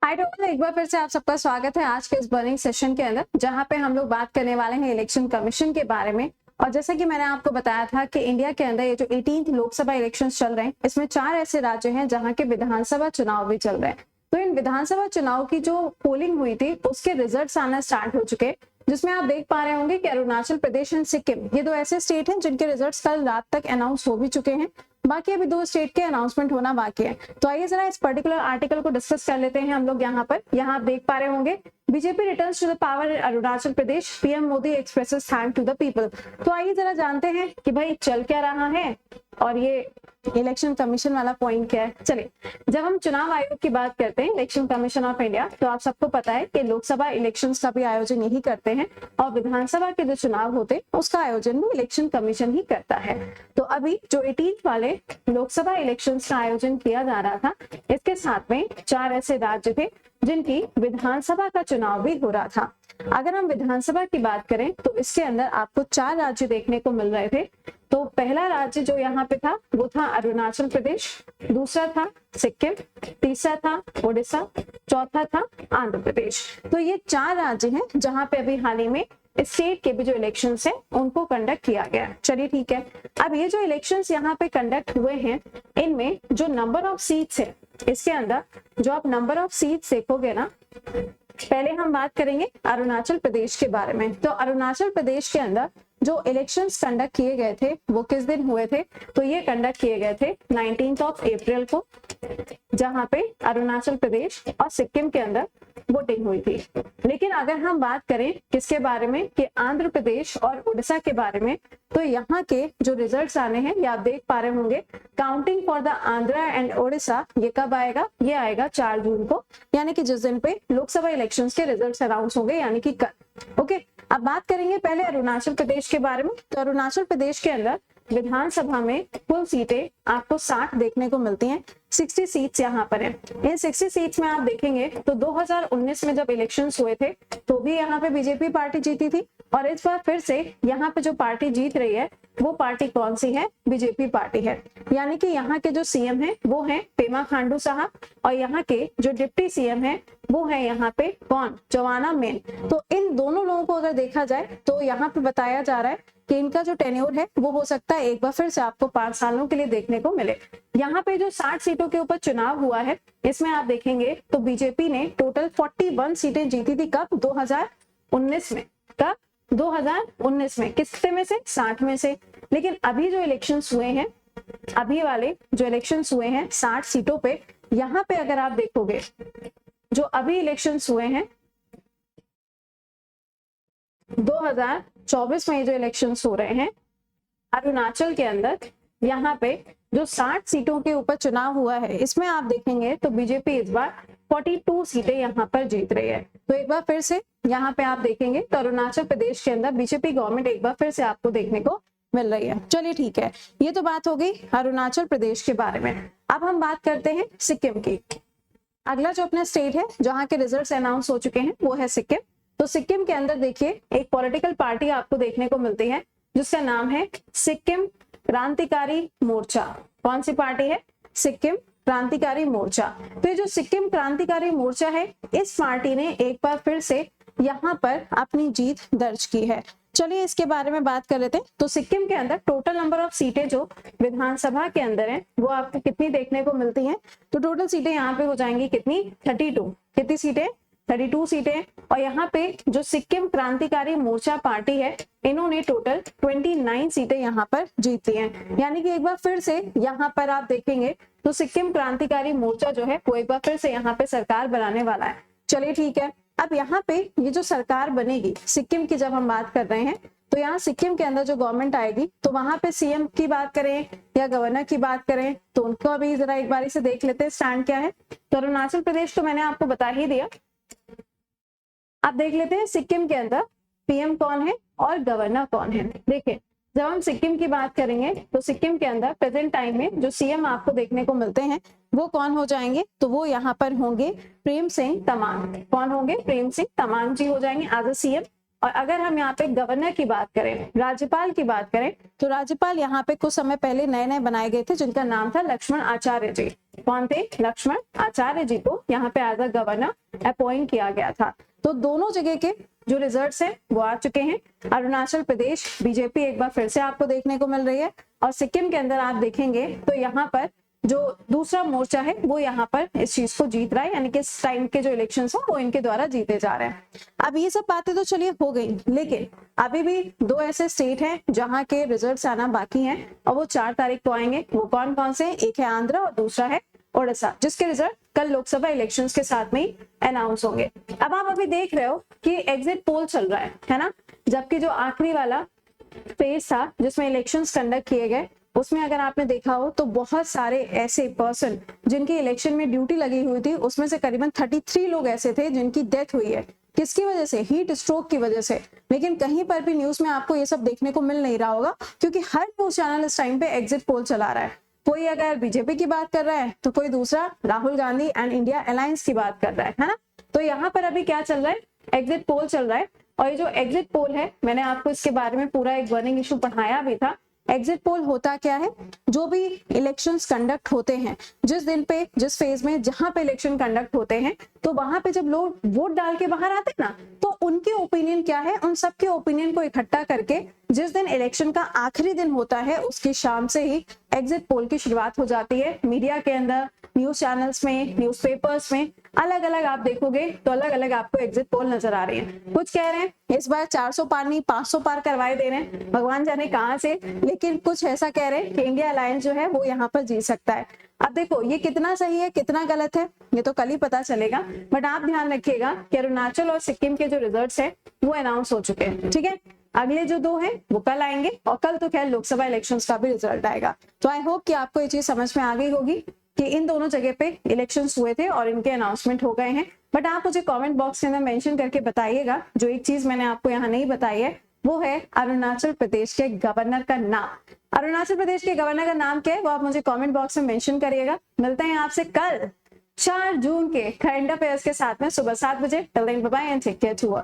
हाय दोस्तों, एक बार फिर से आप सबका स्वागत है आज के इस बर्निंग सेशन के अंदर, जहां पे हम लोग बात करने वाले हैं इलेक्शन कमीशन के बारे में। और जैसा कि मैंने आपको बताया था कि इंडिया के अंदर ये जो 18th लोकसभा इलेक्शन चल रहे हैं, इसमें 4 ऐसे राज्य हैं जहां के विधानसभा चुनाव भी चल रहे हैं। तो इन विधानसभा चुनाव की जो पोलिंग हुई थी उसके रिजल्ट आना स्टार्ट हो चुके हैं, जिसमें आप देख पा रहे होंगे कि अरुणाचल प्रदेश एंड सिक्किम ये 2 ऐसे स्टेट हैं जिनके रिजल्ट्स कल रात तक अनाउंस हो भी चुके हैं। बाकी अभी 2 स्टेट के अनाउंसमेंट होना बाकी है। तो आइए जरा इस पर्टिकुलर आर्टिकल को डिस्कस कर लेते हैं हम लोग। यहाँ आप देख पा रहे होंगे, BJP returns to the power Arunachal Pradesh, PM Modi expresses thank to the people. तो आइए जरा जानते हैं कि भाई चल क्या रहा है और ये इलेक्शन कमीशन वाला पॉइंट क्या है। चलिए, जब हम चुनाव आयोग की बात करते हैं, इलेक्शन कमीशन ऑफ इंडिया, तो आप सबको पता है कि लोकसभा इलेक्शंस का भी आयोजन यही करते हैं और विधानसभा के जो चुनाव होते हैं उसका आयोजन भी इलेक्शन कमीशन ही करता है। तो अभी जो 18th वाले लोकसभा इलेक्शंस का आयोजन किया जा रहा था, इसके साथ में 4 ऐसे राज्य थे जिनकी विधानसभा का चुनाव भी हो रहा था। अगर हम विधानसभा की बात करें तो इसके अंदर आपको 4 राज्य देखने को मिल रहे थे। तो पहला राज्य जो यहाँ पे था वो था अरुणाचल प्रदेश, दूसरा था सिक्किम, तीसरा था उड़ीसा, चौथा था आंध्र प्रदेश। तो ये 4 राज्य हैं जहां पे अभी हाल ही में स्टेट के भी जो इलेक्शंस है उनको कंडक्ट किया गया। चलिए ठीक है, अब ये जो इलेक्शंस यहाँ पे कंडक्ट हुए हैं, इनमें जो नंबर ऑफ सीट्स है, इसके अंदर जो आप नंबर ऑफ सीट्स देखोगे ना, पहले हम बात करेंगे अरुणाचल प्रदेश के बारे में। तो अरुणाचल प्रदेश के अंदर जो इलेक्शंस कंडक्ट किए गए थे वो किस दिन हुए थे? तो ये कंडक्ट किए गए थे 19th ऑफ अप्रैल को, जहां पे अरुणाचल प्रदेश और सिक्किम के अंदर वोटिंग हुई थी। लेकिन अगर हम बात करें किसके बारे में, कि आंध्र प्रदेश और उड़ीसा के बारे में, तो यहाँ के जो रिजल्ट्स आने हैं ये आप देख पा रहे होंगे। Counting for the Andhra and Orissa ये कब आएगा? ये आएगा 4 जून को, यानी कि जिस दिन पे लोकसभा इलेक्शंस के रिजल्ट्स अनाउंस होंगे, यानी कि कल। ओके, अब बात करेंगे पहले अरुणाचल प्रदेश के बारे में। तो अरुणाचल प्रदेश के अंदर विधानसभा में कुल सीटें आपको 60 देखने को मिलती हैं। 60 सीट्स यहाँ पर हैं। इन 60 सीट्स में आप देखेंगे तो 2019 में जब इलेक्शंस हुए थे तो भी यहाँ पे बीजेपी पार्टी जीती थी, और इस बार फिर से यहाँ पे जो पार्टी जीत रही है वो पार्टी कौन सी है? बीजेपी पार्टी है। यानी कि यहाँ के जो सीएम है वो है पेमा खांडू साहब, और यहाँ के जो डिप्टी सीएम है वो है यहाँ पे कौन? जोवाना मेन। तो इन दोनों लोगों को अगर देखा जाए तो यहाँ पे बताया जा रहा है कि इनका जो टेन्योर है वो हो सकता है एक बार फिर से आपको 5 सालों के लिए देखने को मिले। यहाँ पे जो 60 सीटों के ऊपर चुनाव हुआ है, इसमें आप देखेंगे तो बीजेपी ने टोटल 41 सीटें जीती थी। कब? 2019 में। कब? 2019 में। किससे में से? 60 में से। लेकिन अभी जो इलेक्शंस हुए हैं, अभी वाले जो इलेक्शंस हुए हैं 60 सीटों पे, यहाँ पे अगर आप देखोगे जो अभी इलेक्शंस हुए हैं 2024 में जो इलेक्शंस हो रहे हैं अरुणाचल के अंदर, यहाँ पे जो 60 सीटों के ऊपर चुनाव हुआ है, इसमें आप देखेंगे तो बीजेपी इस बार 42 सीटें यहाँ पर जीत रही है। तो एक बार फिर से यहाँ पे आप देखेंगे तो अरुणाचल प्रदेश के अंदर बीजेपी गवर्नमेंट एक बार फिर से आपको देखने को मिल रही है। चलिए ठीक है, ये तो बात हो गई अरुणाचल प्रदेश के बारे में। अब हम बात करते हैं सिक्किम की। अगला जो अपना स्टेट है जहाँ के रिजल्ट्स अनाउंस हो चुके हैं वो है सिक्किम। तो सिक्किम के अंदर देखिए एक पॉलिटिकल पार्टी आपको देखने को मिलती है जिसका नाम है सिक्किम क्रांतिकारी मोर्चा। कौन सी पार्टी है? सिक्किम क्रांतिकारी मोर्चा। तो ये जो सिक्किम क्रांतिकारी मोर्चा है, इस पार्टी ने एक बार फिर से यहाँ पर अपनी जीत दर्ज की है। चलिए इसके बारे में बात कर लेते हैं। तो सिक्किम के अंदर टोटल नंबर ऑफ सीटें जो विधानसभा के अंदर है वो आपको कितनी देखने को मिलती हैं? तो टोटल सीटें यहाँ पे हो जाएंगी कितनी? 32। कितनी सीटें? 32 सीटें। और यहाँ पे जो सिक्किम क्रांतिकारी मोर्चा पार्टी है, इन्होंने टोटल 29 सीटें यहाँ पर जीती हैं। यानी कि एक बार फिर से यहाँ पर आप देखेंगे तो सिक्किम क्रांतिकारी मोर्चा जो है वो एक बार फिर से यहाँ पे सरकार बनाने वाला है। चलिए ठीक है, अब यहाँ पे ये जो सरकार बनेगी सिक्किम की, जब हम बात कर रहे हैं तो यहाँ सिक्किम के अंदर जो गवर्नमेंट आएगी तो वहां पे सीएम की बात करें या गवर्नर की बात करें तो उनको अभी जरा एक बारी से देख लेते हैं स्टैंड क्या है। तो अरुणाचल प्रदेश तो मैंने आपको बता ही दिया। आप देख लेते हैं सिक्किम के अंदर पीएम कौन है और गवर्नर कौन है। देखिए, जब हम सिक्किम की बात करेंगे तो सिक्किम के अंदर प्रेजेंट टाइम में जो सीएम आपको देखने को मिलते हैं वो कौन हो जाएंगे? तो वो यहाँ पर होंगे प्रेम सिंह तमांग। कौन होंगे? प्रेम सिंह तमांग जी हो जाएंगे एज अ सीएम। और अगर हम यहाँ पे गवर्नर की बात करें, राज्यपाल की बात करें, तो राज्यपाल यहाँ पे कुछ समय पहले नए नए बनाए गए थे जिनका नाम था लक्ष्मण आचार्य जी। कौन थे? लक्ष्मण आचार्य जी को यहाँ पे एज अ गवर्नर अपॉइंट किया गया था। तो दोनों जगह के जो रिजल्ट्स हैं वो आ चुके हैं। अरुणाचल प्रदेश बीजेपी एक बार फिर से आपको देखने को मिल रही है, और सिक्किम के अंदर आप देखेंगे तो यहाँ पर जो दूसरा मोर्चा है वो यहाँ पर इस चीज को जीत रहा है, यानी कि इस टाइम के जो इलेक्शंस हैं वो इनके द्वारा जीते जा रहे हैं। अब ये सब बातें तो चलिए हो गई, लेकिन अभी भी दो ऐसे स्टेट हैं जहां के रिजल्ट्स आना बाकी हैं, और वो 4 तारीख को आएंगे। वो कौन कौन से? एक है आंध्र और दूसरा है ओडिशा, जिसके रिजल्ट कल लोकसभा इलेक्शंस के साथ में ही अनाउंस होंगे। अब आप अभी देख रहे हो कि एग्जिट पोल चल रहा है ना, जबकि जो आखिरी वाला फेज था जिसमें इलेक्शंस कंडक्ट किए गए, उसमें अगर आपने देखा हो तो बहुत सारे ऐसे पर्सन जिनकी इलेक्शन में ड्यूटी लगी हुई थी, उसमें से करीबन 33 लोग ऐसे थे जिनकी डेथ हुई है। किसकी वजह से? हीट स्ट्रोक की वजह से। लेकिन कहीं पर भी न्यूज में आपको ये सब देखने को मिल नहीं रहा होगा, क्योंकि हर न्यूज चैनल इस टाइम पे एग्जिट पोल चला रहा है। कोई अगर बीजेपी की बात कर रहा है तो कोई दूसरा Rahul Gandhi and India alliance की बात कर रहा है ना। तो यहाँ पर अभी क्या चल रहा है? एग्जिट पोल चल रहा है। और ये जो एग्जिट पोल है, मैंने आपको इसके बारे में पूरा एक बर्निंग इशू पढ़ाया भी था। एग्जिट पोल होता क्या है? जो भी इलेक्शंस कंडक्ट होते हैं, जिस दिन पे, जिस फेज में, जहां पे इलेक्शन कंडक्ट होते हैं, तो वहां पे जब लोग वोट डाल के बाहर आते हैं ना, तो उनके ओपिनियन क्या है, उन सबके ओपिनियन को इकट्ठा करके जिस दिन इलेक्शन का आखिरी दिन होता है उसकी शाम से ही एग्जिट पोल की शुरुआत हो जाती है। मीडिया के अंदर, न्यूज चैनल्स में, न्यूज़पेपर्स में अलग अलग आप देखोगे तो अलग अलग आपको एग्जिट पोल नजर आ रही है। कुछ कह रहे हैं इस बार 400 पार नहीं 500 पार करवाए दे रहे हैं, भगवान जाने कहां से, लेकिन कुछ ऐसा कह रहे हैं कि इंडिया अलायंस जो है वो यहाँ पर जीत सकता है। अब देखो ये कितना सही है कितना गलत है ये तो कल ही पता चलेगा, बट आप ध्यान रखिएगा कि अरुणाचल और सिक्किम के जो रिजल्ट्स हैं वो अनाउंस हो चुके हैं। ठीक है, अगले जो 2 हैं वो कल आएंगे, और कल तो खैर लोकसभा इलेक्शंस का भी रिजल्ट आएगा। तो आई होप कि आपको ये चीज समझ में आ गई होगी कि इन दोनों जगह पे इलेक्शंस हुए थे और इनके अनाउंसमेंट हो गए हैं। बट आप मुझे कमेंट बॉक्स के अंदर मेंशन करके बताइएगा, जो एक चीज मैंने आपको यहाँ नहीं बताई है वो है अरुणाचल प्रदेश के गवर्नर का नाम। अरुणाचल प्रदेश के गवर्नर का नाम क्या है वो आप मुझे कमेंट बॉक्स में मेंशन करिएगा। मिलते हैं आपसे कल 4 जून के करंट अफेयर्स के साथ में सुबह 7 बजे। Till then bye bye and take care to all.